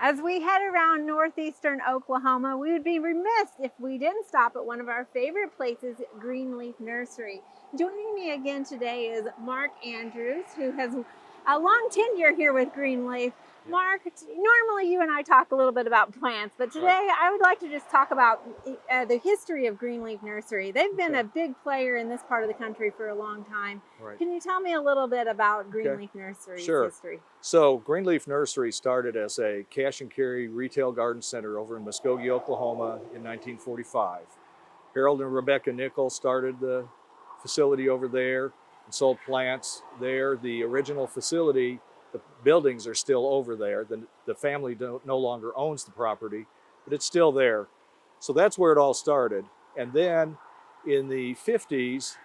As we head around northeastern Oklahoma, we would be remiss if we didn't stop at one of our favorite places, Greenleaf Nursery. Joining me again today is Mark Andrews, who has a long tenure here with Greenleaf. Mark, normally you and I talk a little bit about plants, but today I would like to just talk about the history of Greenleaf Nursery. They've been a big player in this part of the country for a long time. Can you tell me a little bit about Greenleaf Nursery's history? So Greenleaf Nursery started as a cash and carry retail garden center over in Muskogee, Oklahoma in 1945. Harold and Rebecca Nickel started the facility over there and sold plants there. The original facility, the buildings are still over there. The family no longer owns the property, but it's still there. So that's where it all started. And then in the 50s,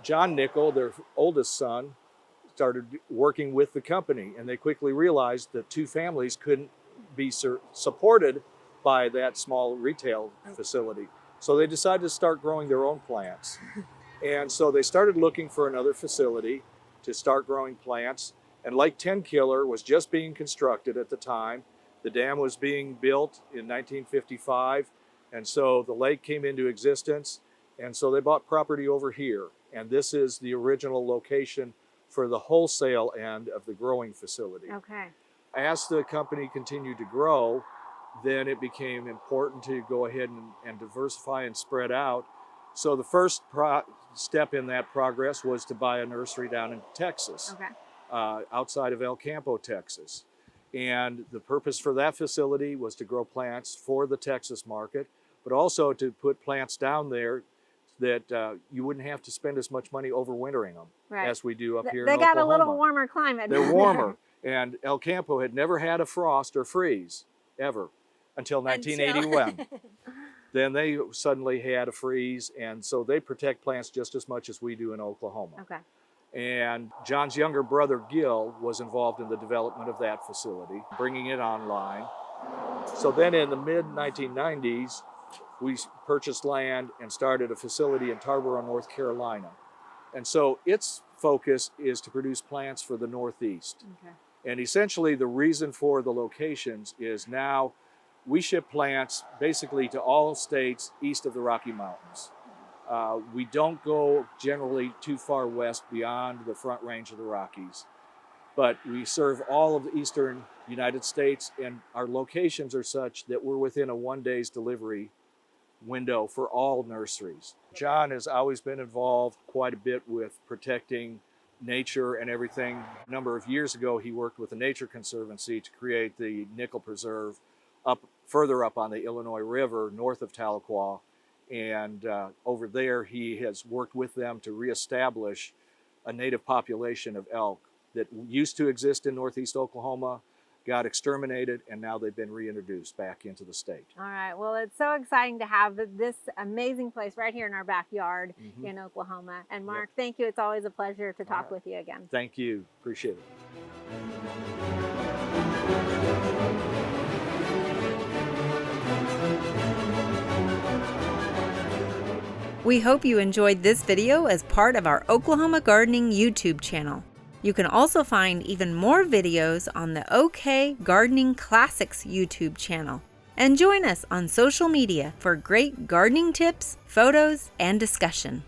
John Nickel, their oldest son, started working with the company, and they quickly realized that two families couldn't be supported by that small retail facility. So they decided to start growing their own plants. And so they started looking for another facility to start growing plants. And Lake Tenkiller was just being constructed at the time. The dam was being built in 1955. And so the lake came into existence. And so they bought property over here. And this is the original location for the wholesale end of the growing facility. Okay. As the company continued to grow, then it became important to go ahead and diversify and spread out. So the first step in that progress was to buy a nursery down in Texas, outside of El Campo, Texas. And the purpose for that facility was to grow plants for the Texas market, but also to put plants down there that you wouldn't have to spend as much money overwintering them as we do up here in Oklahoma. They got a little warmer climate. They're warmer. And El Campo had never had a frost or freeze, ever, until 1981. Then they suddenly had a freeze, and so they protect plants just as much as we do in Oklahoma. Okay. And John's younger brother, Gil, was involved in the development of that facility, bringing it online. So then in the mid-1990s, we purchased land and started a facility in Tarboro, North Carolina. And so its focus is to produce plants for the Northeast. Okay. And essentially the reason for the locations is now we ship plants basically to all states east of the Rocky Mountains. We don't go generally too far west beyond the Front Range of the Rockies, but we serve all of the eastern United States, and our locations are such that we're within a 1 day's delivery window for all nurseries. John has always been involved quite a bit with protecting nature and everything. A number of years ago, he worked with the Nature Conservancy to create the Nickel Preserve further up on the Illinois River, north of Tahlequah. And over there, he has worked with them to reestablish a native population of elk that used to exist in northeast Oklahoma, got exterminated, and now they've been reintroduced back into the state. All right. Well, it's so exciting to have this amazing place right here in our backyard in Oklahoma. And Mark, thank you. It's always a pleasure to talk with you again. Thank you. Appreciate it. We hope you enjoyed this video as part of our Oklahoma Gardening YouTube channel. You can also find even more videos on the OK Gardening Classics YouTube channel. And join us on social media for great gardening tips, photos, and discussion.